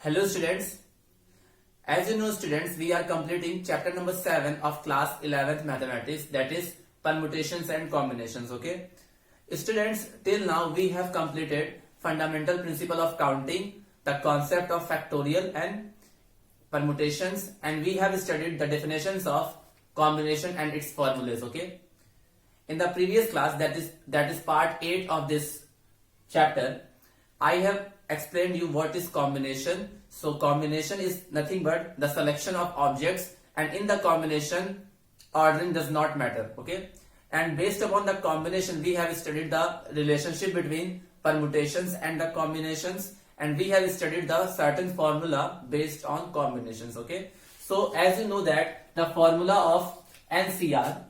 Hello students. As you know students, we are completing chapter number 7 of class 11th mathematics, that is permutations and combinations. Okay. Students, till now we have completed fundamental principle of counting, the concept of factorial and permutations, and we have studied the definitions of combination and its formulas. Okay. In the previous class, that is part 8 of this chapter, I have explained you what is combination. So combination is nothing but the selection of objects, and in the combination ordering does not matter. Okay. And based upon the combination, we have studied the relationship between permutations and the combinations, and we have studied the certain formula based on combinations. Okay. So as you know that the formula of NCR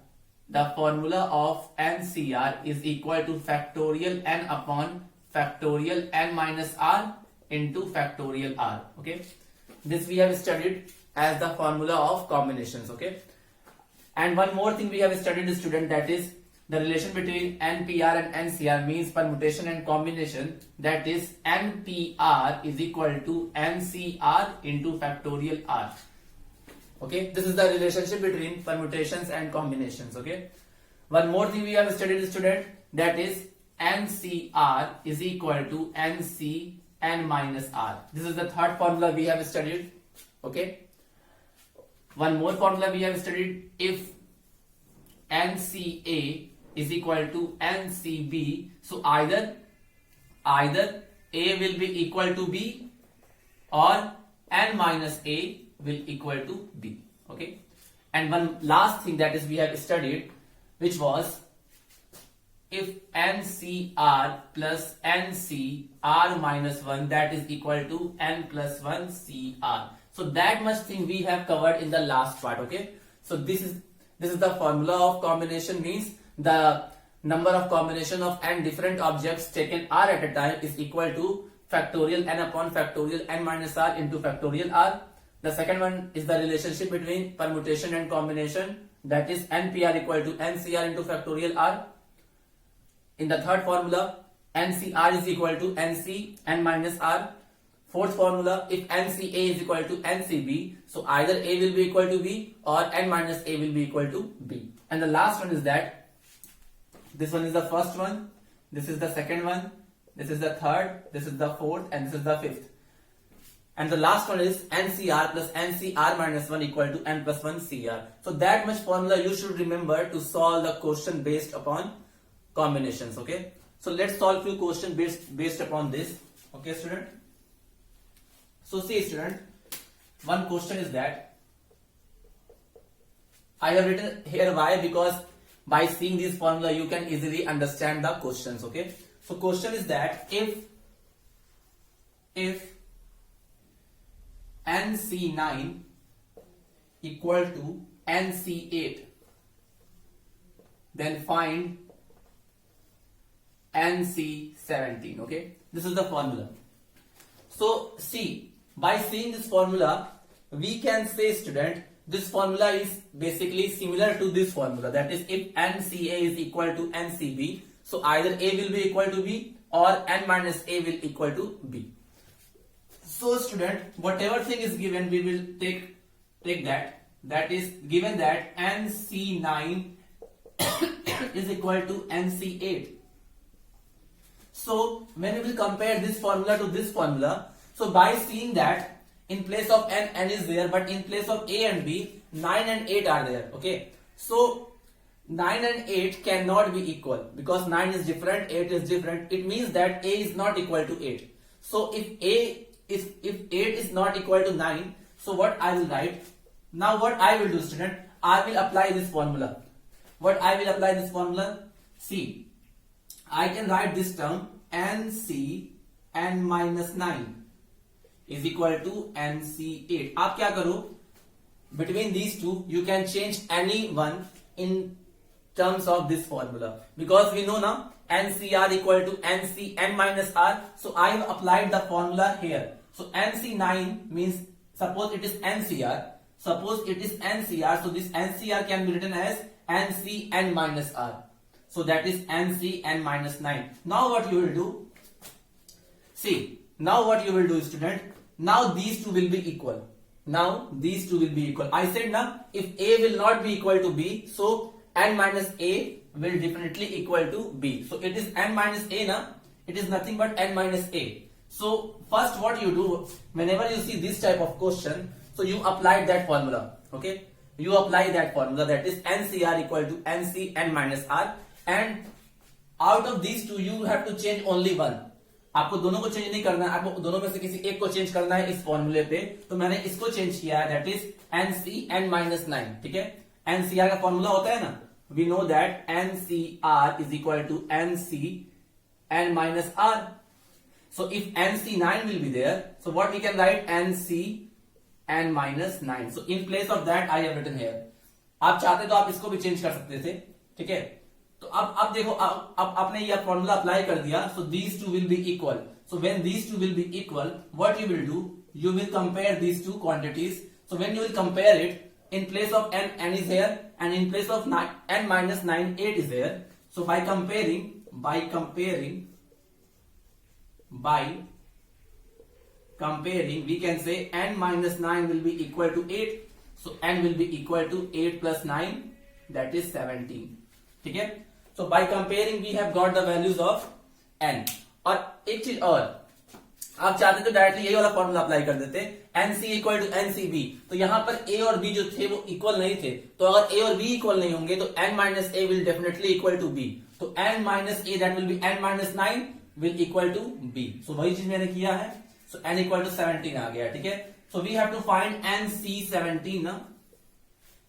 is equal to factorial n upon factorial n minus r into factorial r. Okay, this we have studied as the formula of combinations. Okay, and one more thing we have studied, student, that is the relation between NPR and NCR, means permutation and combination, that is NPR is equal to NCR into factorial r. Okay, this is the relationship between permutations and combinations. Okay, one more thing we have studied, student, that is NCR is equal to NC n minus r. This is the third formula we have studied. Okay, one more formula we have studied, if NCA is equal to NCB, so either A will be equal to B or n minus A will equal to B. Okay, and one last thing that is we have studied, which was if NCR plus NCR minus 1, that is equal to n plus 1 CR. So that much thing we have covered in the last part. Okay, so this is the formula of combination, means the number of combination of n different objects taken r at a time is equal to factorial n upon factorial n minus r into factorial r. The second one is the relationship between permutation and combination, that is NPR equal to NCR into factorial r. In the third formula, NCR is equal to NC n minus r. Fourth formula, if NCA is equal to NCB, so either A will be equal to B or n minus A will be equal to B. And the last one is that this one is the first one, this is the second one, this is the third, this is the fourth, and this is the fifth. And the last one is NCR plus NCR minus 1 equal to n plus 1 CR. So that much formula you should remember to solve the question based upon combinations. Okay, so let's solve few questions based upon this. Okay, student. So see, student, one question is that I have written here why, because by seeing this formula you can easily understand the questions. Okay, so question is that if NC9 equal to NC8, then find NC17. Okay, this is the formula. So see, by seeing this formula we can say, student, this formula is basically similar to this formula, that is if NCA is equal to NCB, so either A will be equal to B or n minus A will equal to B. So student, whatever thing is given we will take that is given that NC9 is equal to NC8. So when we will compare this formula to this formula, so by seeing that in place of n is there, but in place of A and B, 9 and 8 are there. Okay, so 9 and 8 cannot be equal, because 9 is different, 8 is different. It means that A is not equal to 8. So if 8 is not equal to 9, so what I will write? Now what I will do, student, I will apply this formula. What I will apply this formula? See, I can write this term NC n minus 9 is equal to NC8. आप क्या करो? Between these two, you can change any one in terms of this formula, because we know now NCR equal to NC n minus r. So I have applied the formula here. So NC9 means, suppose it is NCR. Suppose it is NCR. So this NCR can be written as NC n minus r. So that is NC n minus 9. Now what you will do? See, now what you will do, student? now these two will be equal. Now these two will be equal. I said now, if A will not be equal to B, so n minus A will definitely equal to B. So it is n minus A now. It is nothing but n minus A. So first what you do, whenever you see this type of question, so you apply that formula. Okay, you apply that formula, that is NCR equal to NC n minus R, and out of these two you have to change only one. आपको दोनों को change नहीं करना है, आपको दोनों में से किसी एक को चेंज करना है इस फॉर्मूले पे. तो मैंने इसको चेंज किया है, that is NC n minus 9. ठीक है, NCR का फॉर्मूला होता है ना, we know that NCR is equal to NC n minus R. So if NC9 will be there, so what we can write, NC n minus 9. So in place of that I have written here. आप चाहते तो आप इसको भी change कर सकते थे. ठीक है, तो अब देखो, अब आपने ये फॉर्मूला अप्लाई कर दिया. So these two will be equal. So when these two will be equal, what you will do, you will compare these two quantities. So when you will compare it, in place of n is here, and in place of n minus 9, 8 is there. So by comparing, we can say n minus 9 will be equal to 8. So n will be equal to 8 plus 9, that is 17. ठीक है, so by comparing we have got the values of n. और एक चीज और, आप चाहते तो directly यही वाला फॉर्मूला अप्लाई कर देते, NC इक्वल टू NCB. तो यहां पर A और B जो थे वो इक्वल नहीं थे, तो अगर A और B इक्वल नहीं होंगे तो n minus A will definitely equal to B. तो n minus A that will be n minus 9 will equal to B. So वही चीज मैंने किया है. सो n इक्वल टू 17 आ गया. ठीक है, so we have to find NC17 ना.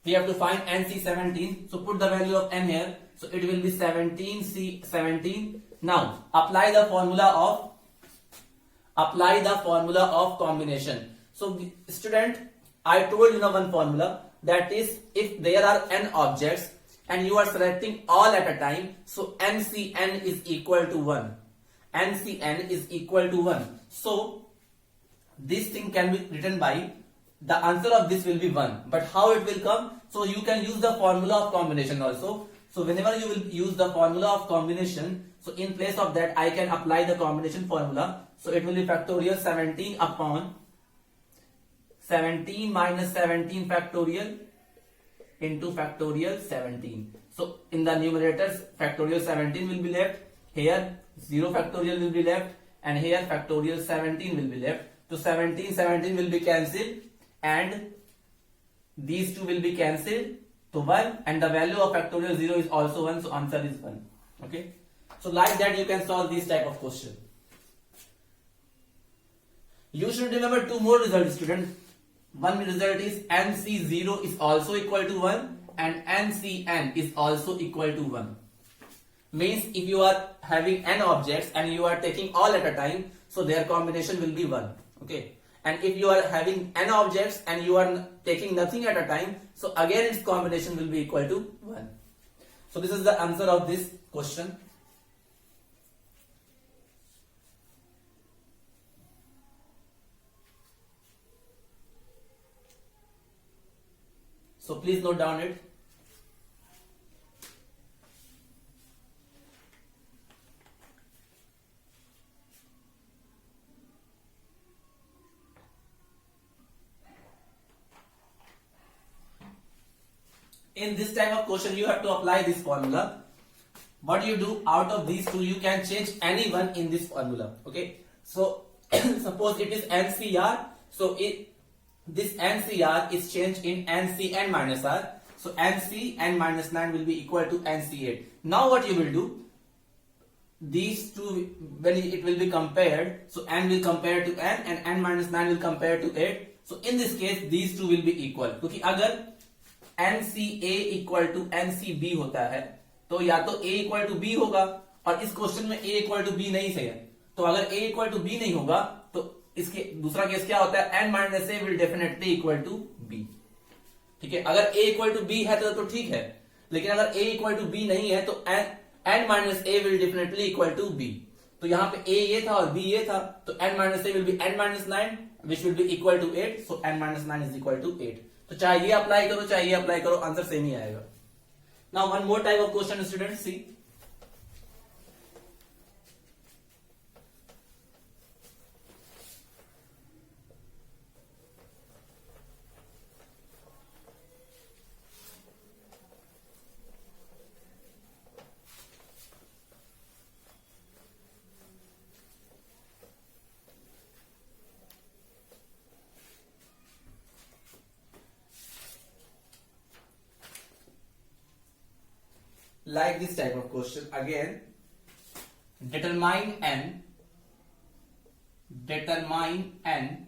We have to find NC17. So put the value of n here. So it will be 17C17. Now apply the formula of combination. So student, I told you now one formula, that is if there are n objects and you are selecting all at a time, so NCN is equal to 1. NCN is equal to 1. So this thing can be written by, the answer of this will be 1. But how it will come? So you can use the formula of combination also. So whenever you will use the formula of combination, so in place of that I can apply the combination formula. So it will be factorial 17 upon 17 minus 17 factorial into factorial 17. So in the numerators factorial 17 will be left, here 0 factorial will be left, and here factorial 17 will be left. So 17 will be cancelled, and these two will be cancelled to 1, and the value of factorial 0 is also 1, so answer is 1. Okay, so like that you can solve this type of question. You should remember two more results, student. One result is NC0 is also equal to 1 and NCN is also equal to 1. Means if you are having n objects and you are taking all at a time, so their combination will be 1. Okay, and if you are having n objects and you are taking nothing at a time, so again its combination will be equal to 1. So this is the answer of this question. So please note down it. In this type of question you have to apply this formula. What you do, out of these two you can change any one in this formula. Okay, so suppose it is NCR, so this NCR is changed in NCN minus R. So NCN minus 9 will be equal to NC8. Now what you will do, these two, when it will be compared, so n will compare to n and n minus 9 will compare to 8. So in this case these two will be equal, क्योंकि अगर NCA equal to NCB होता है तो या तो A equal to B होगा, और इस क्वेश्चन में A इक्वल टू B नहीं है, तो अगर A इक्वल टू B नहीं होगा तो इसके दूसरा केस क्या होता है, n minus A will definitely equal to B. ठीक है, अगर A इक्वल टू B है तो ठीक है, लेकिन अगर A इक्वल टू B नहीं है तो n minus A will definitely equal to B. तो यहाँ पे A ये था और B ये था, तो n minus A will be n minus 9 which will be equal to 8. So n minus 9 is equal to 8. तो चाहे ये अप्लाई करो चाहे ये अप्लाई करो, आंसर सेम ही आएगा. Now one more type of question student, see like this type of question again. determine n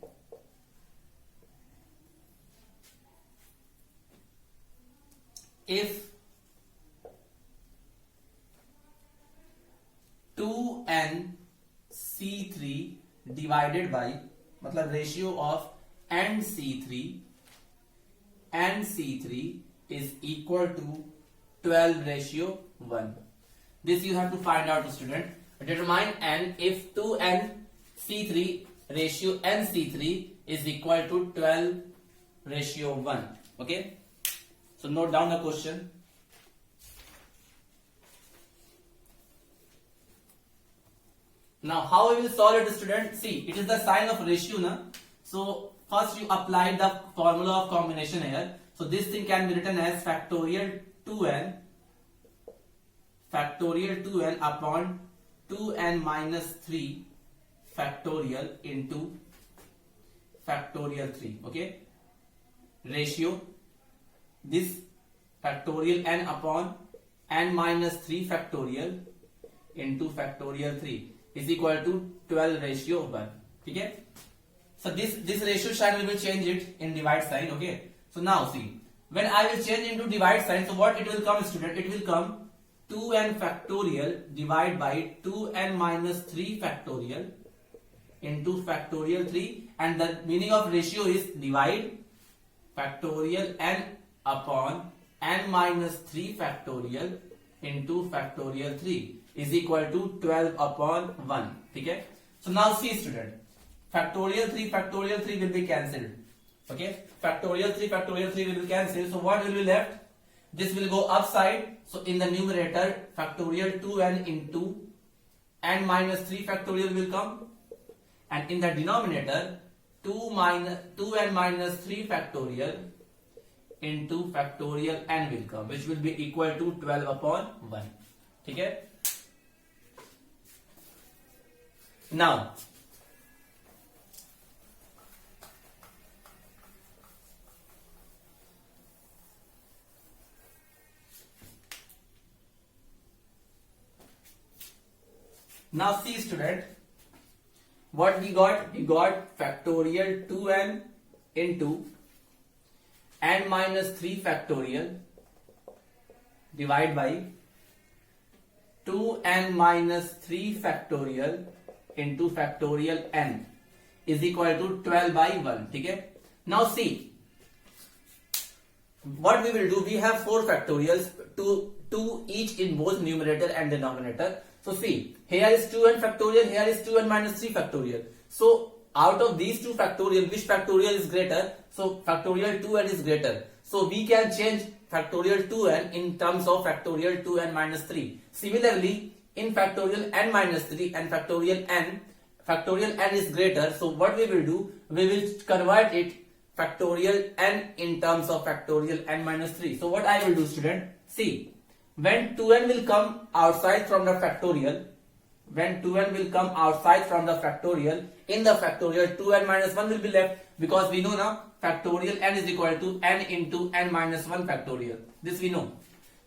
if 2n C3 divided by, मतलब ratio of n C3 is equal to 12:1. This you have to find out, student. Determine n if 2n C3 ratio n C3 is equal to 12:1. Okay, so note down the question. Now how we will solve it, student? See, it is the sign of ratio, na? So first you apply the formula of combination here. So this thing can be written as factorial 2n upon 2n minus 3 factorial into factorial 3. Okay, ratio this factorial n upon n minus 3 factorial into factorial 3 is equal to 12:1. Okay, so this ratio sign we will change it in divide sign. Okay, so now see, when I will change into divide sign, so what it will come, student? It will come 2n factorial divided by 2n minus 3 factorial into factorial 3, and the meaning of ratio is divide factorial n upon n minus 3 factorial into factorial 3 is equal to 12/1. Okay, so now see, student, factorial 3 will be cancelled. Okay, factorial 3 will be cancelled. So what will be left? This will go upside. So in the numerator, factorial 2n into n minus 3 factorial will come, and in the denominator 2n minus 3 factorial into factorial n will come, which will be equal to 12/1. Okay, now see, student, what we got? We got factorial 2n into n minus 3 factorial divided by 2n minus 3 factorial into factorial n is equal to 12/1. Okay, now see what we will do. We have 4 factorials, two each in both numerator and denominator. So see, here is 2n factorial, here is 2n minus 3 factorial. So out of these two factorial, which factorial is greater? So factorial 2n is greater. So we can change factorial 2n in terms of factorial 2n minus 3. Similarly, in factorial n minus 3 and factorial n is greater. So what we will do? We will convert it factorial n in terms of factorial n minus 3. So what I will do, student? See, when 2n will come outside from the factorial, in the factorial 2n minus 1 will be left, because we know now factorial n is equal to n into n minus 1 factorial. This we know.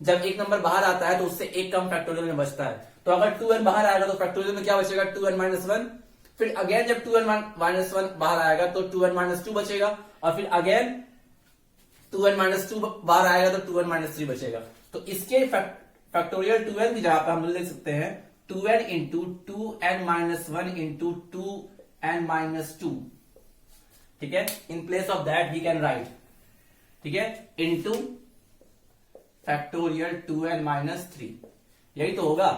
जब एक number बाहर आता है तो उससे एक कम factorial में बचता है. तो अगर 2n बाहर आएगा तो फैक्टोरियल में क्या बचेगा? 2n minus 1. फिर अगेन जब 2n minus 1 बाहर आएगा तो 2n minus 2 बचेगा, और फिर अगेन 2n minus 2 बाहर आएगा तो 2n minus 3 बचेगा. तो इसके फैक्टोरियल 2n की जगह पे हम लिख सकते हैं 2n into 2n minus 1 into 2n minus 2. ठीक है, in place of that we can write, ठीक है, इनटू फैक्टोरियल 2n minus 3. यही तो होगा,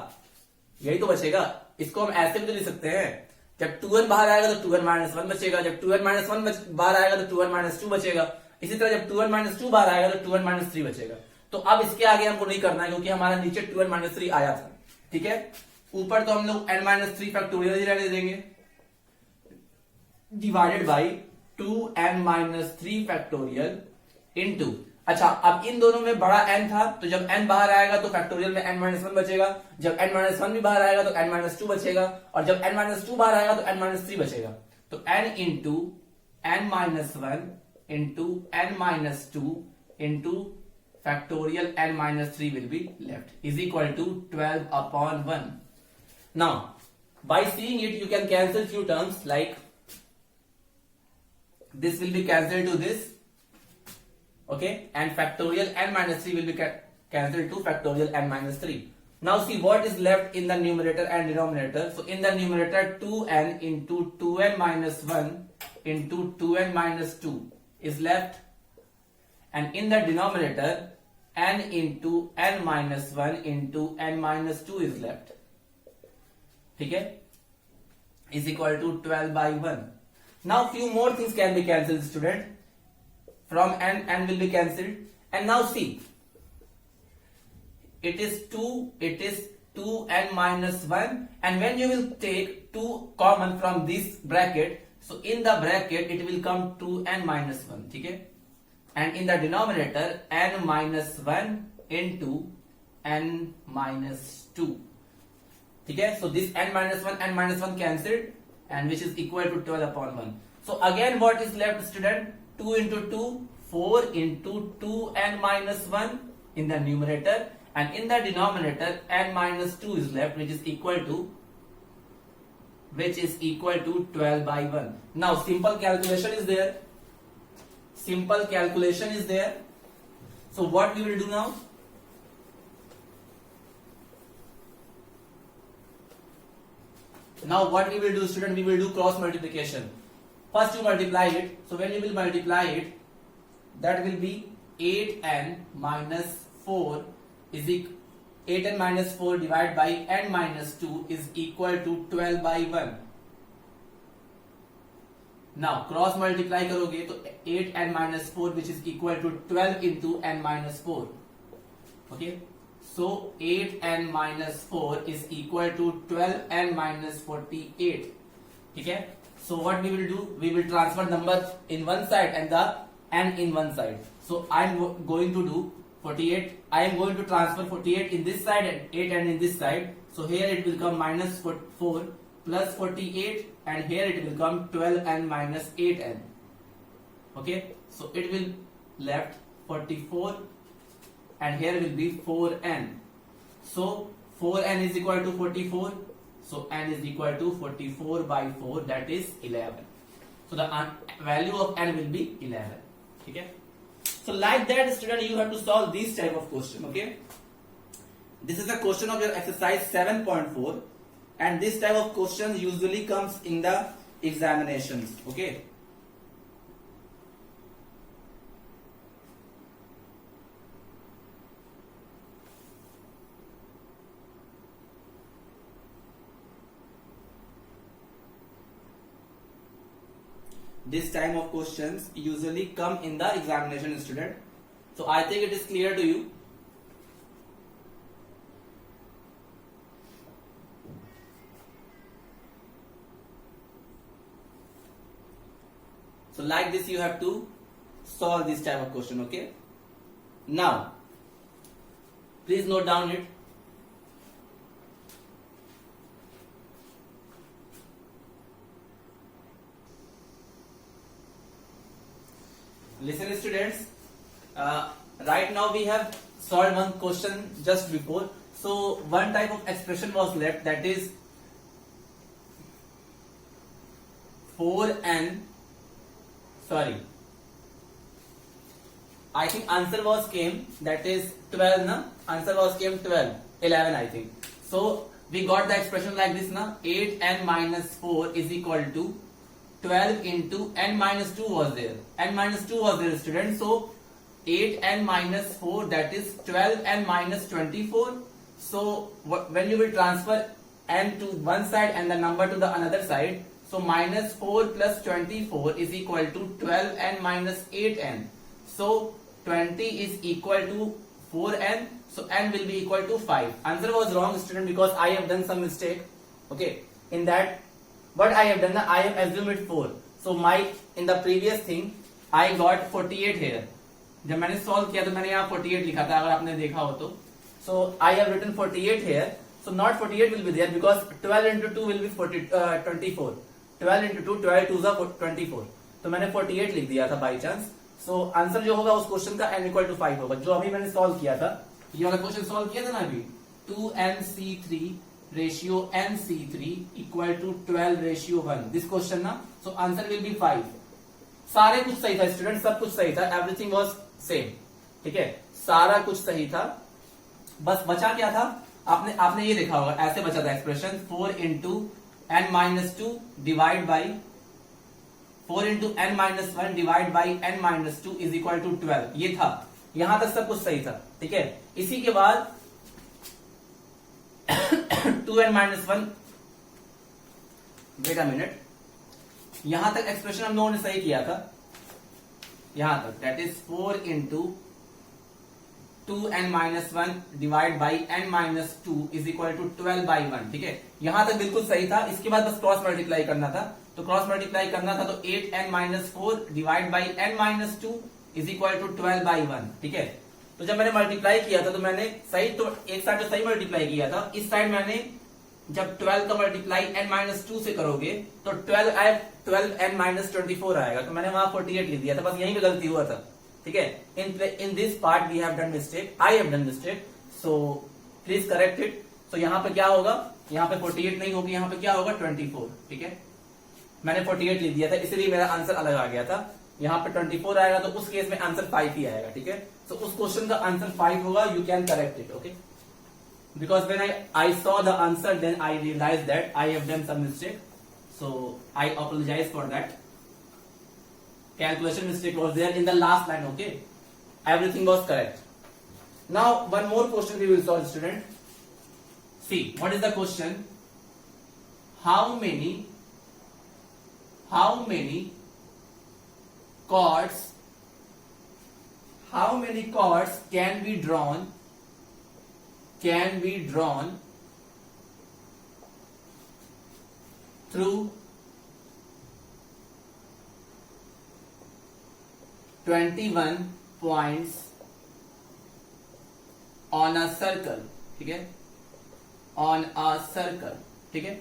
यही तो बचेगा. इसको हम ऐसे भी तो लिख सकते हैं, जब 2n बाहर आएगा तो 2n minus 1 बचेगा, जब 2n minus 1 बाहर आएगा तो 2n minus 2 बचेगा. इसी तरह जब 2n minus 2 बाहर आएगा तो 2n minus 3 बचेगा. तो अब इसके आगे हमको नहीं करना है, क्योंकि हमारा नीचे 2n minus 3 आया था. ठीक है, ऊपर तो हम लोग n minus 3 फैक्टोरियल ही रहने देंगे, divided by 2n minus 3 factorial into. अच्छा, अब इन दोनों में बड़ा n था, तो जब n बाहर आएगा तो फैक्टोरियल में n minus 1 बचेगा, जब n minus 1 भी बाहर आएगा तो n minus 2 बचेगा, और जब n minus 2 बाहर आएगा तो n minus 3 बचेगा. तो n into n minus 1 into n minus 2 into factorial n minus 3 will be left is equal to 12 upon 1. Now by seeing it you can cancel few terms, like this will be cancelled to this, okay, and factorial n minus 3 will be cancelled to factorial n minus 3. Now see what is left in the numerator and denominator. So in the numerator 2n into 2n minus 1 into 2n minus 2 is left, and in the denominator n into n minus 1 into n minus 2 is left. Okay, is equal to 12 by 1. Now few more things can be cancelled, student. From n will be cancelled, and now see, it is 2n minus 1, and when you will take 2 common from this bracket, so in the bracket it will come 2n minus 1, okay, and in the denominator n minus 1 into n minus 2, okay. So this n minus 1 cancelled, and which is equal to 12 upon 1. So again what is left, student? 2 into 2, 4 into 2n minus 1 in the numerator, and in the denominator n minus 2 is left, which is equal to 12 by 1. Now simple calculation is there. So what we will do now? Now what we will do, student? We will do cross multiplication. First you multiply it. So when you will multiply it, that will be 8n minus 4 is 8n minus 4 divided by n minus 2 is equal to 12 by 1. Now cross multiply करोगे तो 8n minus 4 which is equal to 12 into n minus 4. Okay, so 8n minus 4 is equal to 12n minus 48. Okay, so what we will do? We will transfer number in one side and the n in one side. So I am going to do 48. I am going to transfer 48 in this side and 8n in this side. So here it will come minus 4 plus 48, and here it will come 12n minus 8n. Okay, so it will left 44, and here will be 4n. So 4n is equal to 44. So n is equal to 44 by 4, that is 11. So the value of n will be 11. Okay. So like that, student, you have to solve this type of question. Okay. This is a question of your exercise 7.4, and this type of question usually comes in the examinations. Okay. This type of questions usually come in the examination, student. So I think it is clear to you. So like this you have to solve this type of question. Okay. Now please note down it. Listen, students, right now we have solved one question just before. So one type of expression was left, that is 4n, sorry, I think answer was came, that is 12, na? Answer was came 12, 11 I think. So we got the expression like this, na? 8n minus 4 is equal to 12 into n minus 2 was there. N minus 2 was there, student. So 8n minus 4, that is 12n minus 24. So when you will transfer n to one side and the number to the another side, so minus 4 plus 24 is equal to 12n minus 8n. So 20 is equal to 4n. So n will be equal to 5. Answer was wrong, student, because I have done some mistake. Okay, in that. What I have done, I have assumed it 4. So in the previous thing I got 48 here. जब मैंने solve किया तो मैंने यहाँ 48 लिखा था, अगर आपने देखा हो तो. So I have written 48 here. So not 48 will be there because 12 into 2 will be 24. 12 into 2, 12 2s are 24. तो मैंने 48 लिख दिया था by chance. सो आंसर जो होगा उस क्वेश्चन का n इक्वल टू 5 होगा, जो अभी मैंने सॉल्व किया था। ये वाला क्वेश्चन सॉल्व किया था ना अभी, 2nc3 ratio nc3 equal to 12 ratio 1, this question ना। So answer will be 5। सारे कुछ सही था स्टूडेंट, सब कुछ सही था, एवरीथिंग वाज सेम, ठीक है, सारा कुछ सही था। बस बचा क्या था, आपने ये देखा होगा, ऐसे बचा था expression 4 into n minus 2 divide by 4 into n minus 1 divide by n minus 2 is equal to 12, ये था। यहां तक सब कुछ सही था, ठीक है। इसी के बाद 2n minus 1, wait a minute, यहां तक एक्सप्रेशन हम लोगों ने सही किया था, यहां तक, that is 4 into 2n minus 1 divide by n minus 2 is equal to 12 by 1, ठीक है। यहां तक बिल्कुल सही था। इसके बाद बस क्रॉस मल्टीप्लाई करना था, तो क्रॉस मल्टीप्लाई करना था, तो 8n minus 4 divide by n minus 2 is equal to 12 by 1, ठीक है। तो जब मैंने मल्टीप्लाई किया था, तो मैंने सही, तो एक साइड तो सही मल्टीप्लाई किया था, इस साइड मैंने जब 12 का मल्टीप्लाई n माइनस 2 से करोगे तो 12n माइनस 24 आएगा, तो मैंने वहां 48 लिख दिया था, बस यहीं पे गलती हुआ था, ठीक है। In this part we have done mistake, I have done mistake, so please correct it. तो यहाँ पे क्या होगा, यहाँ पे 48 नहीं होगी, यहाँ पे क्या होगा 24, ठीक है। मैंने 48 लिख दिया था, इसलिए मेरा आंसर अलग आ गया था। यहाँ पे 24 आएगा, तो उस केस में आंसर 5 ही आएगा, ठीक है। तो उस क्वेश्चन का आंसर 5 होगा, you can correct it, okay. Because when I saw the answer, then I realized that I have done some mistake, so I apologize for that. Calculation mistake was there in the last line, okay. Everything was correct. Now one more question we will solve, student. See, what is the question? How many chords can be drawn through 21 points on a circle, ठीक है, on a circle, ठीक है।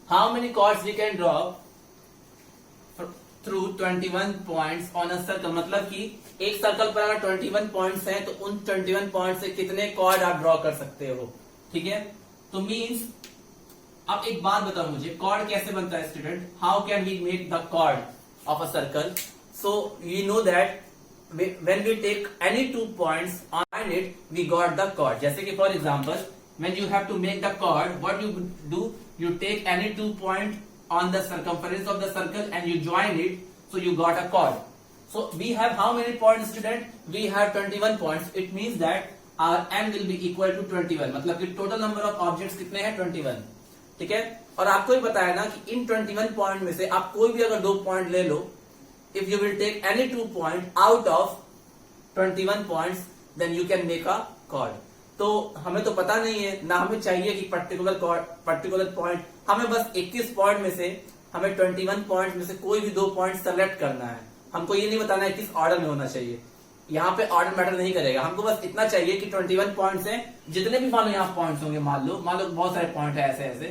How many chords we can draw through 21 points on a circle, मतलब कि एक circle पर अगर 21 points हैं, तो उन 21 पॉइंट से कितने कॉर्ड आप ड्रॉ कर सकते हो, ठीक है। तो मींस, अब एक बात बताओ मुझे, कॉर्ड कैसे बनता है student, how can we make the chord of a circle. So you know that when we take any 2 points on it, we got the chord. जैसे कि for example, when you have to make the chord, what you do, you take any 2 point on the circumference of the circle and you join it, so you got a chord. So we have how many points, student? We have 21 points. It means that our n will be equal to 21. मतलब कि total number of objects कितने हैं 21, ठीक है। और आपको ही बताया ना कि इन 21 पॉइंट में से आप कोई भी अगर 2 पॉइंट ले लो, if you will take any 2 point out of 21 points, then you can make a chord. तो हमें तो पता नहीं है ना, हमें चाहिए कि पर्टिकुलर पॉइंट, हमें बस 21 पॉइंट में से हमें 21 पॉइंट में से कोई भी 2 पॉइंट सेलेक्ट करना है। हमको ये नहीं बताना है किस ऑर्डर में होना चाहिए, यहाँ पे ऑर्डर मैटर नहीं करेगा। हमको बस इतना चाहिए कि 21 पॉइंट्स हैं, जितने भी मान लो यहाँ पॉइंट्स होंगे, मान लो बहुत सारे पॉइंट है ऐसे ऐसे,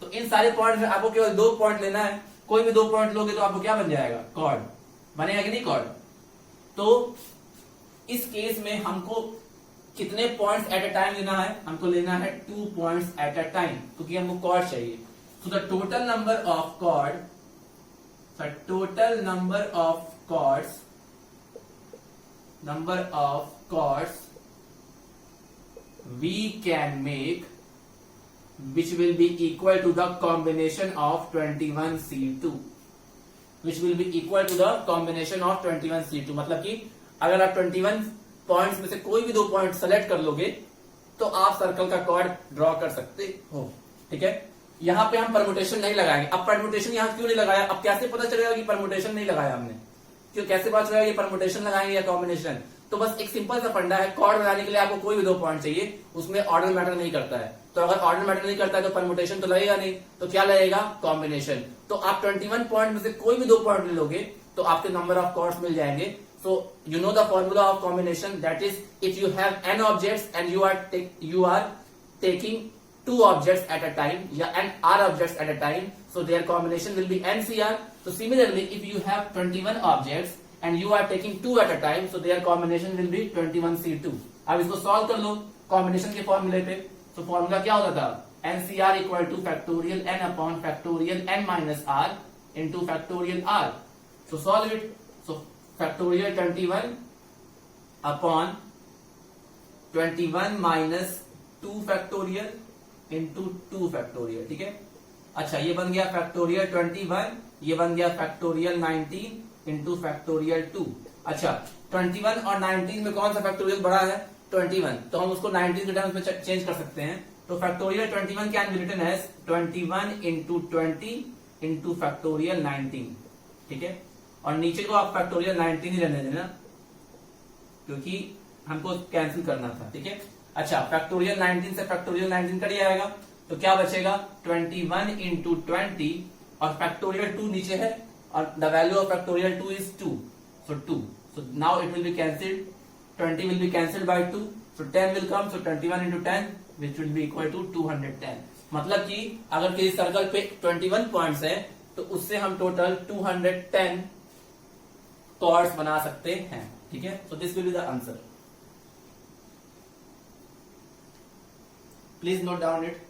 तो इन सारे पॉइंट में आपको केवल 2 पॉइंट लेना है। कोई भी 2 पॉइंट लोगे तो आपको क्या बन जाएगा, कॉर्ड बनेगा कि नहीं कॉर्ड। तो इस केस में हमको कितने पॉइंट्स एट अ टाइम लेना है, हमको लेना है 2 पॉइंट्स एट अ टाइम, क्योंकि हमको कॉर्ड चाहिए। So the total number of chords we can make, which will be equal to the combination of 21C2, which will be equal to the combination of 21C2। मतलब कि अगर आप 21 points में से कोई भी 2 पॉइंट सेलेक्ट कर लोगे, तो आप सर्कल का कॉर्ड ड्रॉ कर सकते हो, ठीक है। यहाँ पे हम परमुटेशन नहीं लगाएंगे। अब परमुटेशन यहाँ क्यों नहीं लगाया, अब कैसे पता चलेगा कि परमुटेशन नहीं लगाया हमने, क्यों कैसे पता चलेगा कि परमुटेशन लगाएंगे या कॉम्बिनेशन। तो बस एक सिंपल सा फंडा है, कॉर्ड बनाने के लिए आपको कोई भी 2 पॉइंट चाहिए, उसमें ऑर्डर मैटर नहीं करता है। तो अगर ऑर्डर मैटर नहीं करता है तो परमुटेशन तो लगेगा नहीं, तो क्या लगेगा, कॉम्बिनेशन। तो आप 21 पॉइंट में से कोई भी 2 पॉइंट ले लोगे तो आपके नंबर ऑफ कॉर्ड्स मिल जाएंगे। So you know the formula of combination, that is if you have n objects and you are taking 2 objects at a time, and r objects at a time, so their combination will be NCR. So similarly, if you have 21 objects and you are taking 2 at a time, so their combination will be 21C2. अब इसको solve कर लो combination के फॉर्मूले पे. तो formula क्या होता था? NCR equal two factorial n upon factorial n minus r into factorial r. So solve it. So factorial 21 upon 21 minus 2 factorial into 2 factorial. ठीक है. अच्छा, ये बन गया फैक्टोरियल 21, ये बन गया फैक्टोरियल 19 इंटू फैक्टोरियल 2. अच्छा, 21 और 19 में कौन सा फैक्टोरियल बड़ा है? 21. तो हम उसको 19 के टर्म्स में चेंज कर सकते हैं. तो factorial 21 can be written as 21 into 20 into factorial 19. ठीक है. और नीचे को आप फैक्टोरियल 19 ही रहने देना क्योंकि हमको कैंसिल करना था. ठीक है. अच्छा, फैक्टोरियल 19 से फैक्टोरियल 19 कट जाएगा तो क्या बचेगा? 21 इंटू 20 और फैक्टोरियल 2 नीचे है और the value of factorial 2 is 2. So 2. So now it will be cancelled. 20 will be cancelled by 2, so 10 will come, so 21 into 10 which will be equal to 210. मतलब कि अगर किसी सर्कल पे 21 पॉइंट्स है तो उससे हम टोटल 210 कॉर्ड्स बना सकते हैं. ठीक है. So this will be the answer. Please note down it.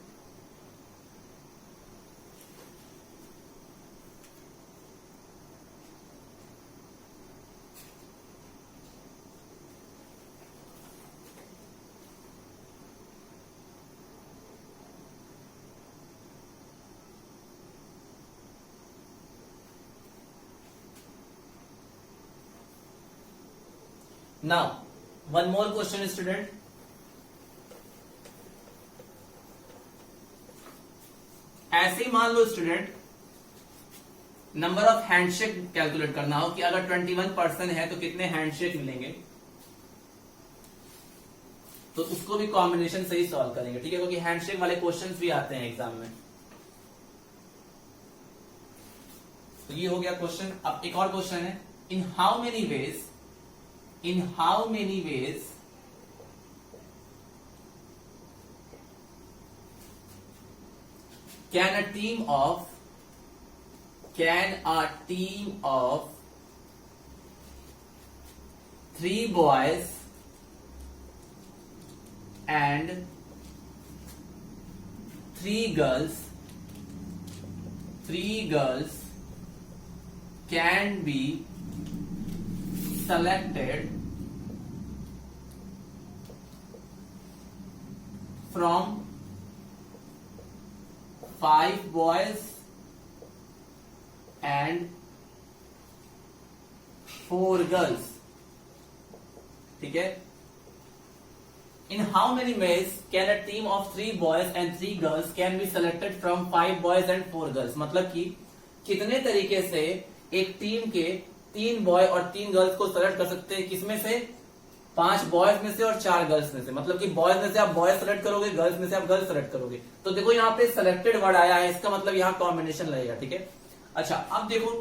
Now, one more question, student. ऐसे ही मान लो student, number of handshake calculate करना हो कि अगर 21% है तो कितने हैंडशेक मिलेंगे. तो उसको भी कॉम्बिनेशन से ही सॉल्व करेंगे. ठीक है. क्योंकि हैंडशेक वाले क्वेश्चंस भी आते हैं एग्जाम में. तो ये हो गया क्वेश्चन. अब एक और क्वेश्चन है. In how many ways can a team of 3 boys and 3 girls can be selected from 5 boys and 4 girls. ठीक है. In how many ways can a team of 3 boys and 3 girls can be selected from 5 boys and 4 girls? मतलब कि कितने तरीके से एक team के 3 boy और 3 गर्ल्स को सेलेक्ट कर सकते हैं. किसमें से? 5 बॉयज में से और 4 गर्ल्स में से. मतलब कि बॉयज में से आप बॉयज सेलेक्ट करोगे, गर्ल्स में से आप गर्ल्स सेलेक्ट करोगे. तो देखो यहाँ पे सेलेक्टेड वर्ड आया है, इसका मतलब यहाँ कॉम्बिनेशन लगेगा. ठीक है. अच्छा, अब देखो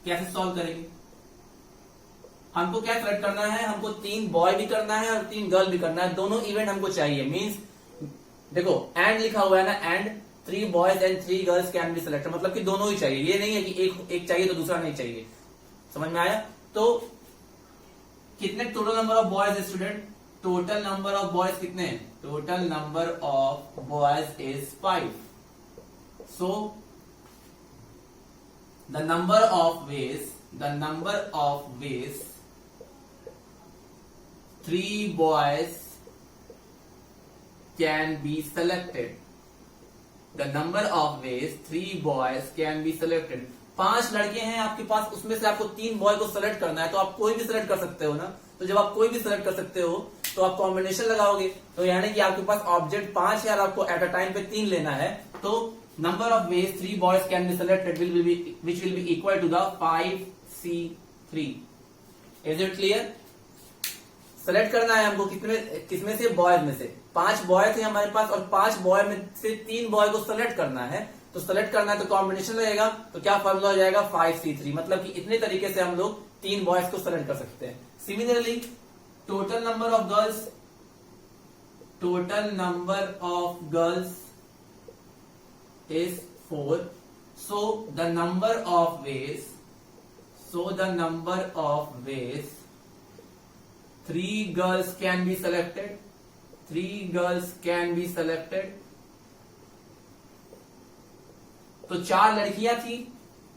कैसे सॉल्व करेंगे. हमको क्या सेलेक्ट करना है? हमको 3 बॉय भी करना है और 3 गर्ल भी करना है. दोनों इवेंट हमको चाहिए. मीन्स देखो एंड लिखा हुआ है ना, and 3 boys and 3 girls can be selected. मतलब कि दोनों ही चाहिए. ये नहीं है कि एक चाहिए तो दूसरा नहीं चाहिए. समझ में आया? तो कितने total number of boys student? Total number of boys कितने? Total number of boys is 5. So the number of ways 3 boys can be selected. The number of ways 3 boys can be selected. 5 लड़के हैं आपके पास, उसमें से आपको 3 boy को select करना है. तो आप कोई भी सेलेक्ट कर सकते हो ना. तो जब आप कोई भी सेलेक्ट कर सकते हो तो आप कॉम्बिनेशन लगाओगे. तो यानी कि आपके पास ऑब्जेक्ट 5 है और आपको एट अ टाइम पे 3 लेना है. तो number of ways 3 boys can be selected which will be equal to the 5C3. Is it clear? Select करना है हमको किसमें से? बॉयज में से. 5 बॉय थे हमारे पास और 5 बॉय में से 3 बॉय को सेलेक्ट करना है. तो सेलेक्ट करना है तो कॉम्बिनेशन लगेगा. तो क्या फॉर्मूला हो जाएगा? 5C3. मतलब कि इतने तरीके से हम लोग 3 बॉयज को सेलेक्ट कर सकते हैं. Similarly total number of girls is 4. So the number of veg So the number of ways 3 girls can be selected. 3 girls can be selected. तो 4 लड़कियां थी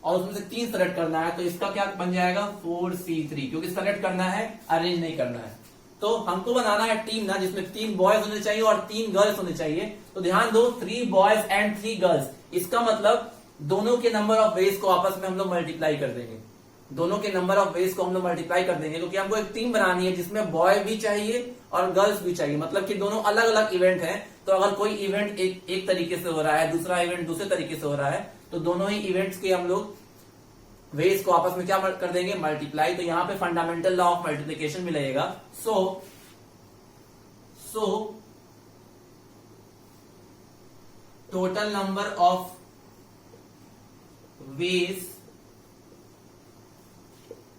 और उसमें से 3 सेलेक्ट करना है, तो इसका क्या बन जाएगा 4C3, क्योंकि सेलेक्ट करना है, अरेंज नहीं करना है। तो हमको बनाना है टीम ना, जिसमें 3 बॉयज होने चाहिए और 3 गर्ल्स होने चाहिए। तो ध्यान दो, 3 बॉयज एंड 3 गर्ल्स, इसका मतलब दोनों के नंबर ऑफ वेज को आपस में हम लोग मल्टीप्लाई कर देंगे। दोनों के नंबर ऑफ वेज को हम लोग मल्टीप्लाई कर देंगे, क्योंकि हमको एक टीम बनानी है जिसमें बॉय भी चाहिए और गर्ल्स भी चाहिए। मतलब कि दोनों अलग अलग इवेंट हैं, तो अगर कोई इवेंट एक तरीके से हो रहा है, दूसरा इवेंट दूसरे तरीके से हो रहा है, तो दोनों ही इवेंट्स के हम लोग वेज को आपस में क्या कर देंगे, मल्टीप्लाई। तो यहां पे फंडामेंटल लॉ ऑफ मल्टीप्लीकेशन भी लगेगा। So total number of ways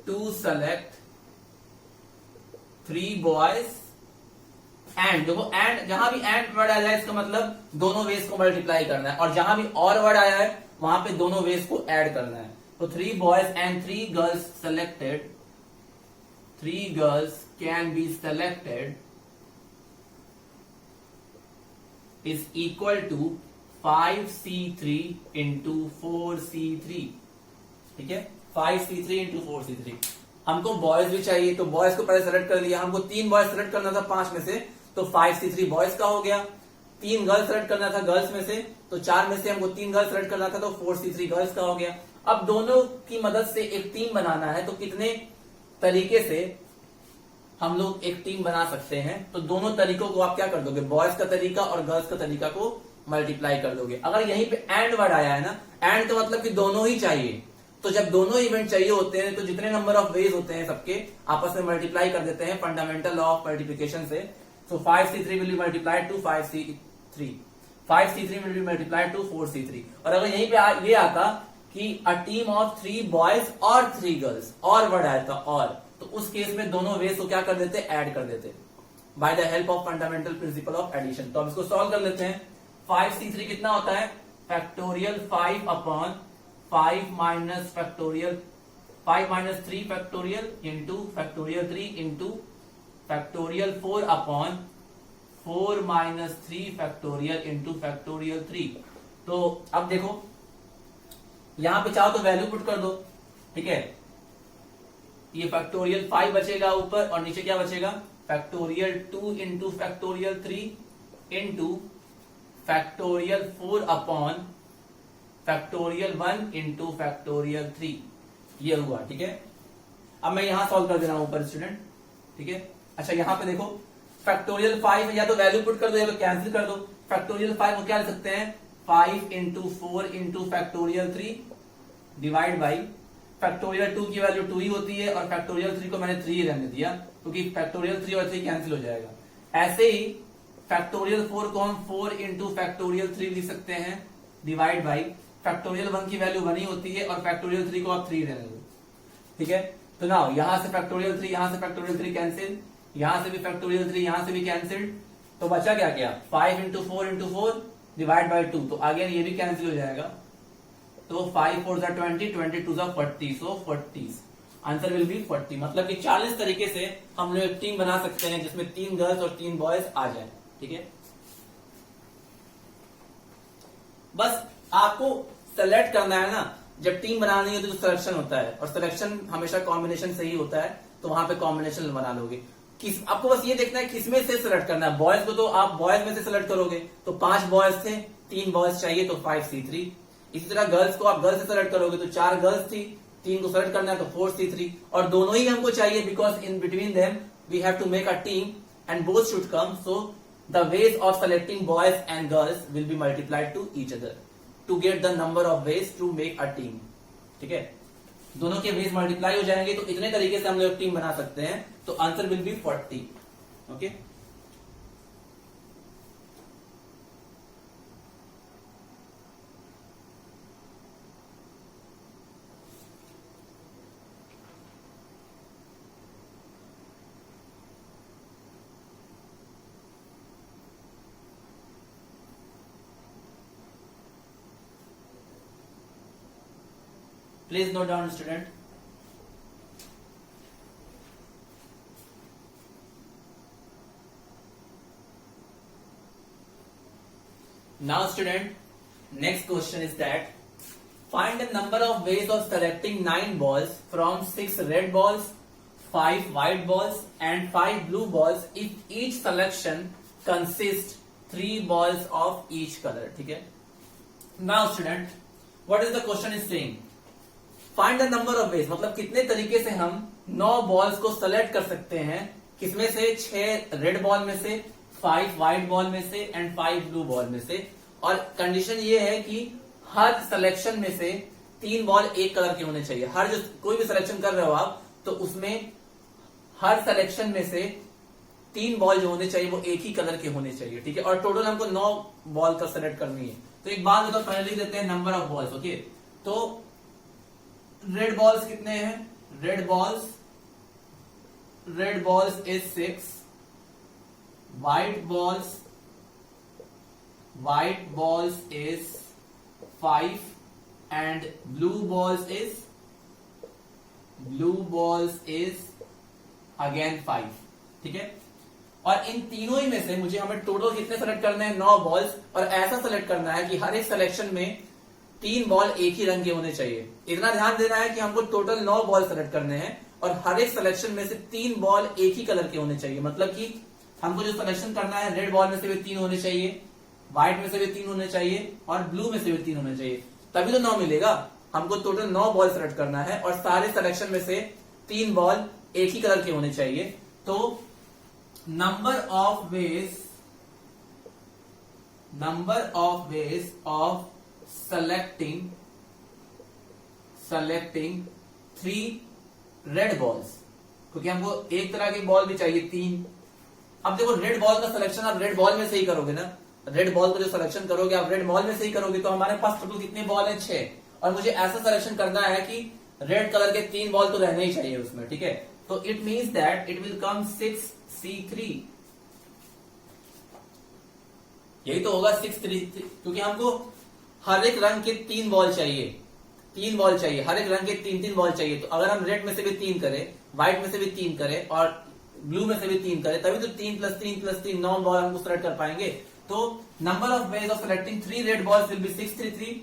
to select 3 boys and, देखो एंड, जहां भी एंड वर्ड आया है इसका मतलब दोनों वेज को मल्टीप्लाई करना है, और जहां भी और वर्ड आया है वहां पे दोनों वेज को ऐड करना है। तो 3 boys and 3 girls selected, 3 girls can be selected is equal to 5C3 into 4C3। ठीक है, 5C3 इंटू 4C3। हमको बॉयज भी चाहिए, तो बॉयज को पहले सेलेक्ट कर लिया। हमको 3 बॉयज सेलेक्ट करना था 5 में से, तो 5C3 बॉयज का हो गया। 3 गर्ल्स सेलेक्ट करना था गर्ल्स में से, तो 4 में से हमको 3 गर्ल्स सेलेक्ट करना था, तो 4C3 गर्ल्स का हो गया। अब दोनों की मदद से एक टीम बनाना है, तो कितने तरीके से हम लोग एक टीम बना सकते हैं। तो दोनों तरीकों को आप क्या कर दोगे, बॉयज का तरीका और गर्ल्स का तरीका को मल्टीप्लाई कर दोगे। अगर यहीं पे एंड वर्ड आया है ना, एंड तो मतलब कि दोनों ही चाहिए, तो जब दोनों इवेंट चाहिए होते हैं तो जितने नंबर ऑफ वेज होते हैं सबके आपस में मल्टीप्लाई कर देते हैं फंडामेंटल लॉ ऑफ मल्टीप्लिकेशन से। So 5C3 will be multiplied to 5C3, 5C3 will be multiplied to 4C3। और अगर यहीं पे ये आता कि अ टीम ऑफ 3 बॉयज और 3 गर्ल्स, और वर्ड आया था और, तो उस केस में दोनों वेज को क्या कर देते, ऐड कर देते by the help of fundamental principle of addition. तो हम इसको सॉल्व कर लेते हैं। 5C3 कितना होता है, factorial 5 upon 5 minus factorial 5 minus 3 factorial into factorial 3 into factorial 4 upon 4 minus 3 factorial into factorial 3। तो अब देखो यहां पे चाहो तो वैल्यू पुट कर दो, ठीक है। ये फैक्टोरियल 5 बचेगा ऊपर, और नीचे क्या बचेगा, factorial 2 into factorial 3 into factorial 4 upon factorial 1 into factorial 3। ये हुआ, ठीक है। अब मैं यहां सॉल्व कर दे रहा हूं ऊपर स्टूडेंट, ठीक है। अच्छा यहां पे देखो फैक्टोरियल 5 या तो वैल्यू पुट कर दो या तो कैंसिल कर दो। फैक्टोरियल 5 को क्या लिख सकते हैं, 5 into 4 into factorial 3 divide by factorial 2 की वैल्यू 2 ही होती है, और फैक्टोरियल 3 को मैंने 3 ही रहने दिया, क्योंकि फैक्टोरियल 3 और 3 कैंसिल हो जाएगा। ऐसे ही फैक्टोरियल 4 को हम 4 इंटू फैक्टोरियल 3 लिख सकते हैं डिवाइड बाई फैक्टोरियल 1 की वैल्यू 1 ही होती है, और फैक्टोरियल 3 को आप 3 रहने दो, ठीक है। तो ना यहां से फैक्टोरियल 3, यहां से फैक्टोरियल 3 कैंसिल, यहां से भी फैक्टोरियल 3, यहां से भी कैंसिल। तो बचा क्या क्या, 5 इंटू 4 इंटू 4 डिवाइड बाई 2, तो आगे ये भी कैंसिल हो जाएगा। तो 5 4 20, 20 2 40, सो 40 आंसर विल बी 40। मतलब कि 40 तरीके से हम लोग एक टीम बना सकते हैं जिसमें 3 गर्ल्स और 3 बॉयज आ जाए, ठीक है। बस आपको सेलेक्ट करना है ना, जब टीम बनानी है तो सिलेक्शन होता है, और सिलेक्शन हमेशा कॉम्बिनेशन से ही होता है, तो वहां पे कॉम्बिनेशन बना लोगे। आपको बस ये देखना है किसमें से सिलेक्ट करना है। बॉयज को तो आप बॉयज में से सिलेक्ट करोगे, तो 5 बॉयज थे, 3 बॉयज चाहिए, तो 5C3। इसी तरह गर्ल्स को आप गर्ल्स से सिलेक्ट करोगे, तो 4 गर्ल्स थी, 3 को सेलेक्ट करना है, तो 4C3। और दोनों ही हमको चाहिए, because in between them we have to make a team and both should come. So the ways of selecting boys and girls will be multiplied to each other to get the number of ways to make a team, ठीक है। दोनों के veg multiply हो जाएंगे, तो इतने तरीके से हम लोग टीम बना सकते हैं। तो answer will B 40, okay. Please note down, student. Now student, next question is that find the number of ways of selecting 9 balls from 6 red balls, 5 white balls and 5 blue balls if each selection consists 3 balls of each color. ठीक है. Now student, what is the question is saying? Find the number of ways, मतलब कितने तरीके से हम 9 balls को select कर सकते हैं, किसमें से 6 रेड बॉल में से, 5 व्हाइट बॉल में से एंड 5 ब्लू बॉल में से. और कंडीशन ये है कि हर सिलेक्शन में से 3 बॉल एक कलर के होने चाहिए. हर जो कोई भी सिलेक्शन कर रहे हो आप तो उसमें हर सिलेक्शन में से 3 बॉल जो होने चाहिए वो एक ही कलर के होने चाहिए. ठीक है. और टोटल हमको 9 बॉल का सेलेक्ट करनी है. तो एक बात बताओ, पहले लिख देते हैं नंबर ऑफ बॉल्स. ओके, तो रेड बॉल्स कितने हैं? Red balls is 6, white balls is 5 and blue balls is again 5. ठीक है. और इन तीनों ही में से हमें टोटल कितने सेलेक्ट करने हैं? 9 बॉल्स. और ऐसा सेलेक्ट करना है कि हर एक सिलेक्शन में 3 बॉल एक ही रंग के होने चाहिए. इतना ध्यान देना है कि हमको टोटल 9 बॉल सेलेक्ट करने हैं और हर एक सिलेक्शन में से 3 बॉल एक ही कलर के होने चाहिए. मतलब कि हमको जो सिलेक्शन करना है, रेड बॉल में से भी 3 होने चाहिए, व्हाइट में से भी 3 होने चाहिए और ब्लू में से भी 3 होने चाहिए, तभी तो 9 मिलेगा. हमको टोटल 9 बॉल सेलेक्ट करना है और सारे सिलेक्शन में से 3 बॉल एक ही कलर के होने चाहिए. तो number of ways of selecting 3 red balls, क्योंकि हमको एक तरह की बॉल भी चाहिए 3. अब देखो, रेड बॉल का सिलेक्शन आप रेड बॉल में से ही करोगे ना. रेड बॉल का जो सिलेक्शन करोगे आप रेड बॉल में से ही करोगे. तो हमारे पास टोटल कितने बॉल है? 6. और मुझे ऐसा सिलेक्शन करना है कि रेड कलर के 3 बॉल तो रहने ही चाहिए उसमें. ठीक है. तो it means that it will come 6C3. यही तो होगा 6C3, क्योंकि हमको हर एक रंग के 3 बॉल चाहिए. हर एक रंग के 3 बॉल चाहिए. तो अगर हम रेड में से भी 3 करें, व्हाइट में से भी 3 करें और ब्लू में से भी 3 करें, तभी तो 3 + 3 + 3 9 बॉल हमको सेलेक्ट कर पाएंगे. तो number of ways of selecting 3 red balls will be 633.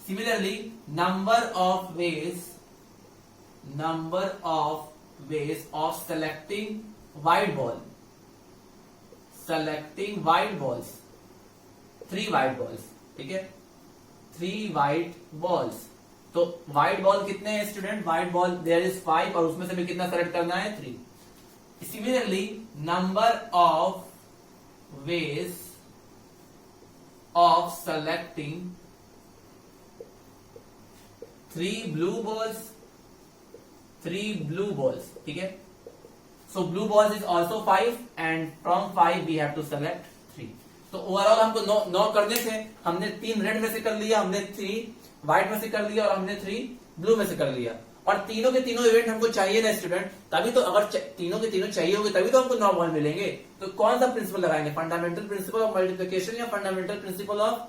Similarly number of ways of selecting white balls 3 white balls. ठीक है. 3 व्हाइट बॉल्स. तो व्हाइट बॉल कितने हैं student? White ball there is 5 और उसमें से भी कितना सेलेक्ट करना है? 3. Similarly number of ways of selecting 3 blue balls. ठीक है. So blue balls is also 5 and from 5 we have to select 3. तो ओवरऑल हमको 9 करने थे. हमने 3 रेड में से कर लिया, हमने 3 व्हाइट में से कर लिया और हमने 3 ब्लू में से कर लिया. और तीनों के तीनों इवेंट हमको चाहिए ना स्टूडेंट. तभी तो, अगर तीनों के तीनों चाहिए होंगे तभी तो हमको 9 बॉल मिलेंगे. तो कौन सा प्रिंसिपल लगाएंगे? फंडामेंटल प्रिंसिपल ऑफ मल्टीप्लिकेशन या फंडामेंटल प्रिंसिपल ऑफ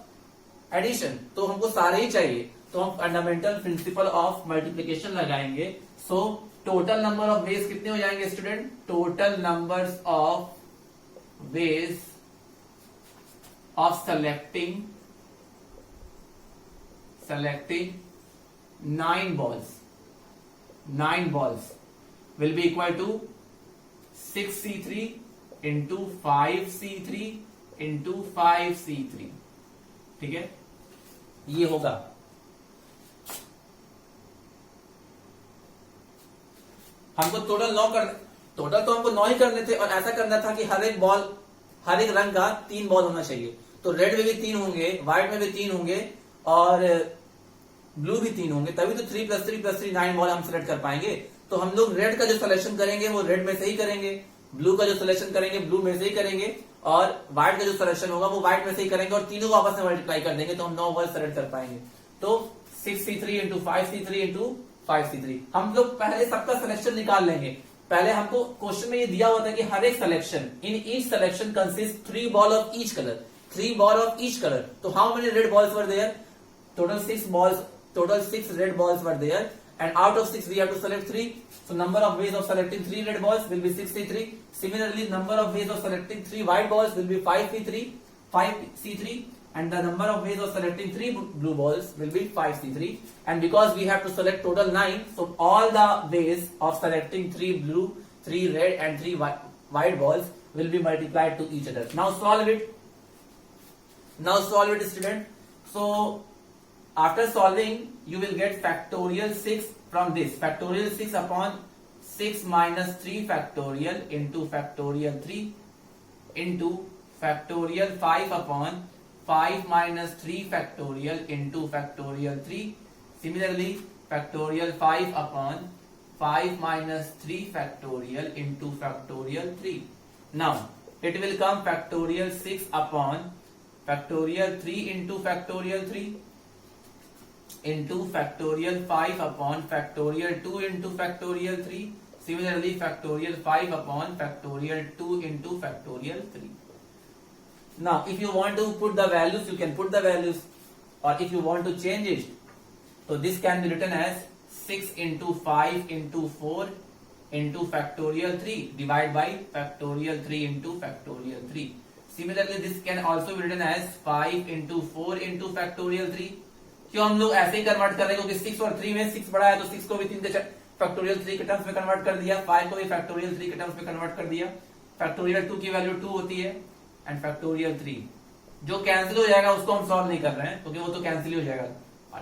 एडिशन? तो हमको सारे ही चाहिए. तो हम फंडामेंटल प्रिंसिपल ऑफ मल्टीप्लिकेशन लगाएंगे. सो टोटल नंबर ऑफ वेज कितने हो जाएंगे student? Total numbers of ways of selecting 9 balls will be equal to 6C3 into 5C3 into 5C3. ठीक है. ये होगा. हमको टोटल तो हमको 9 ही करने थे और ऐसा करना था कि हर एक रंग का 3 बॉल होना चाहिए. तो रेड में भी 3 होंगे, व्हाइट में भी 3 होंगे और ब्लू भी 3 होंगे. तभी तो 3 + 3 + 3 9 बॉल हम सेलेक्ट कर पाएंगे. तो हम लोग रेड का जो सिलेक्शन करेंगे वो रेड में से ही करेंगे, ब्लू का जो सिलेक्शन करेंगे ब्लू में से ही करेंगे और व्हाइट का जो सिलेक्शन होगा वो व्हाइट में से ही करेंगे और तीनों को आपस में मल्टीप्लाई कर देंगे तो हम 9 बॉल सेलेक्ट कर पाएंगे. तो 6C3 into 5C3 into 5C3. हम लोग पहले सबका सिलेक्शन निकाल लेंगे. पहले हमको क्वेश्चन में ये दिया हुआ था कि हर एक selection, in each selection consist 3 ball of each colour. 3 ball of each colour. तो how many red balls were there? Total 6 red balls were there and out of 6 we have to select 3. So number of ways of selecting 3 red balls will be 6C3. Similarly, number of ways of selecting 3 white balls will be 5C3 and the number of ways of selecting 3 blue balls will be 5c3, and because we have to select total 9, so all the ways of selecting 3 blue, 3 red and 3 white balls will be multiplied to each other. Now solve it. Student. So after solving you will get factorial 6 from this. Factorial 6 upon 6 minus 3 factorial into factorial 3 into factorial 5 upon 5 minus 3 factorial into factorial 3. Similarly, factorial 5 upon 5 minus 3 factorial into factorial 3. Now, it will come factorial 6 upon factorial 3 into factorial 3 into factorial 5 upon factorial 2 into factorial 3. Similarly, factorial 5 upon factorial 2 into factorial 3. Now, if you want to put the values, you can put the values, or if you want to change it, so this can be written as 6 into 5 into 4 into factorial 3 divided by factorial 3 into factorial 3. Similarly, this can also be written as 5 into 4 into factorial 3. क्यों हम लोग ऐसे ही convert कर रहे हैं, क्योंकि 6 और 3 में 6 बड़ा है, तो 6 को भी 3 से फैक्टोरियल 3 के टर्म्स में कन्वर्ट कर दिया, 5 को भी फैक्टोरियल 3 के टर्म्स में कन्वर्ट कर दिया. फैक्टोरियल 2 की वैल्यू 2 होती है एंड फैक्टोरियल 3 जो कैंसिल हो जाएगा उसको हम सॉल्व नहीं कर रहे हैं क्योंकि वो तो कैंसिल ही हो जाएगा.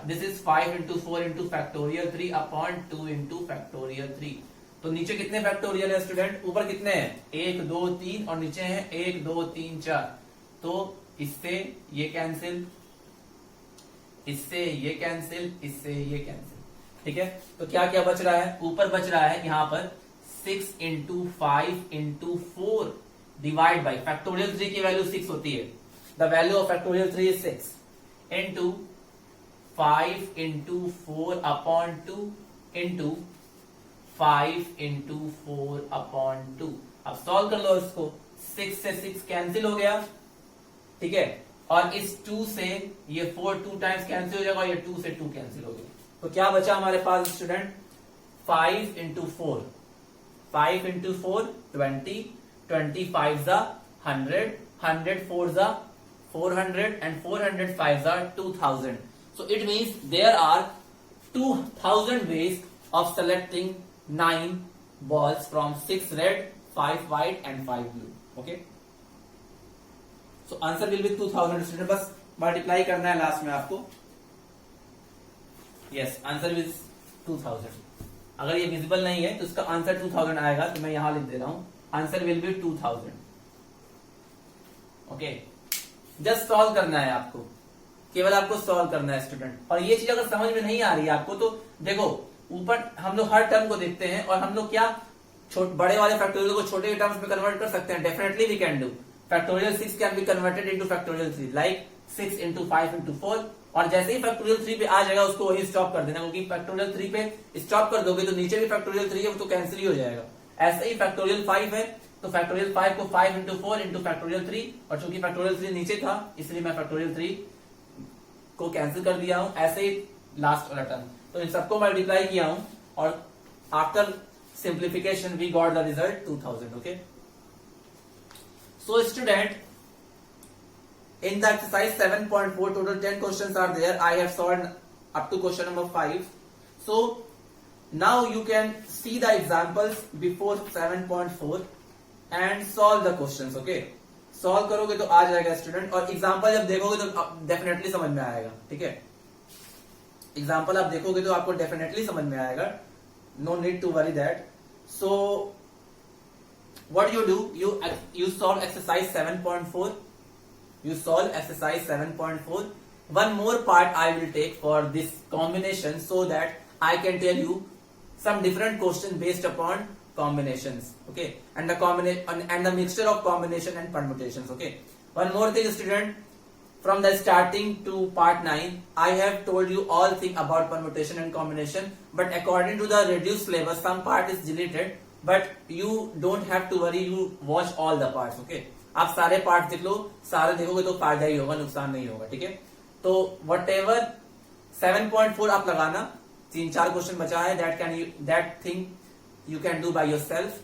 This is 5 into 4 into factorial 3 upon 2 into factorial 3. तो नीचे कितने फैक्टोरियल है स्टूडेंट? ऊपर कितने हैं? 1 2 3 और नीचे है 1 2 3 4. तो इससे ये कैंसिल, इससे ये कैंसिल, इससे ये कैंसिल. ठीक है, तो क्या क्या बच रहा है? ऊपर बच रहा है यहाँ पर 6 into 5 into 4 divide by factorial 3 की वैल्यू 6 होती है. The value of factorial 3 is 6 into 5 into 4 upon 2 into 5 into 4 upon 2. अब सॉल्व कर लो इसको. 6 से 6 कैंसिल हो गया, ठीक है, और इस 2 से ये 4 2 टाइम्स कैंसिल हो जाएगा और ये 2 से 2 कैंसिल हो गया. तो क्या बचा हमारे पास student? 5 into 4, 5 into 4 20, 25 za 100, 100 4 za 400 and 405 za 2000. So it means there are 2000 ways of selecting 9 balls from 6 red, 5 white and 5 blue. Okay. So answer will be 2000 student. बस मल्टीप्लाई करना है लास्ट में आपको. Yes, answer is 2000. अगर ये visible नहीं है तो इसका आंसर 2000 आएगा, तो मैं यहां लिख दे रहा हूं. Answer will B 2000. Okay, just solve करना है आपको, केवल आपको सॉल्व करना है स्टूडेंट. और ये चीज अगर समझ में नहीं आ रही है आपको तो देखो, ऊपर हम लोग हर टर्म को देखते हैं और हम लोग क्या बड़े वाले फैक्टोरियल को छोटे के टर्म्स में कन्वर्ट कर सकते हैं. Definitely we can do. Factorial 6 can be converted into factorial 3 like 6 into 5 into 4. और जैसे ही फैक्टोरियल 3 पे आ जाएगा उसको वही स्टॉप कर देना, क्योंकि फैक्टोरियल 3 पे स्टॉप कर दोगे तो नीचे भी फैक्टोरियल 3 है वो तो कैंसिल ही हो जाएगा. ऐसे ही फैक्टोरियल 5 है तो फैक्टोरियल 5 को 5 into 4 into फैक्टोरियल 3, और चूंकि फैक्टोरियल 3 नीचे था इसलिए मैं फैक्टोरियल 3 को कैंसिल कर दिया हूं. ऐसे ही लास्ट वाला टर्म, तो इन सबको मल्टीप्लाई किया हूं और after simplification we got the result 2000. Okay, so student, in the exercise 7.4 total 10 questions are there. I have solved up to question number 5. So now you can see the examples before 7.4 and solve the questions. Okay, solve करोगे तो आ जाएगा student, और example जब देखोगे तो definitely समझ में आएगा. ठीक है, एग्जाम्पल आप देखोगे तो आपको डेफिनेटली समझ में आएगा. No need to worry that. So what you do, you solve exercise 7.4. You solve exercise 7.4. One more part I will take for this combination so that I can tell you some different questions based upon combinations. Okay, and the mixture of combination and permutations. Okay, one more thing student, from the starting to part 9 I have told you all thing about permutation and combination, but according to the reduced syllabus some part is deleted, but you don't have to worry, you watch all the parts. Okay, आप सारे part देख लो, सारे देखोगे तो फायदा ही होगा, नुकसान नहीं होगा. ठीक है, तो वट एवर 7.4 आप लगाना. 3-4 क्वेश्चन बचा है, that thing you can do by yourself.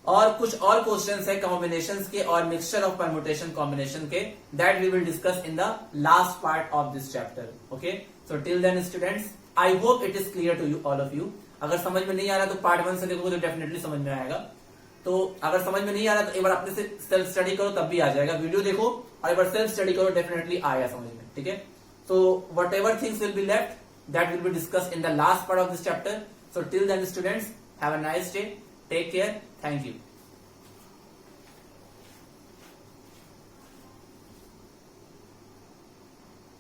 और कुछ और क्वेश्चंस है कॉम्बिनेशंस के और मिक्सचर ऑफ परम्यूटेशन कॉम्बिनेशन के, that we will discuss in the last part of this chapter. Okay, so till then students, I hope it is clear to you all of you. अगर समझ में नहीं आ रहा तो part 1 से देखोगे तो डेफिनेटली समझ में आएगा. तो अगर समझ में नहीं आ रहा तो एक बार अपने से सेल्फ स्टडी करो तब भी आ जाएगा. वीडियो देखो और एक बार सेल्फ स्टडी करो, डेफिनेटली आएगा समझ में. ठीक है, so whatever things will be left, that will be discussed in the last part of this chapter. So till then students, have a nice day, take care, thank you.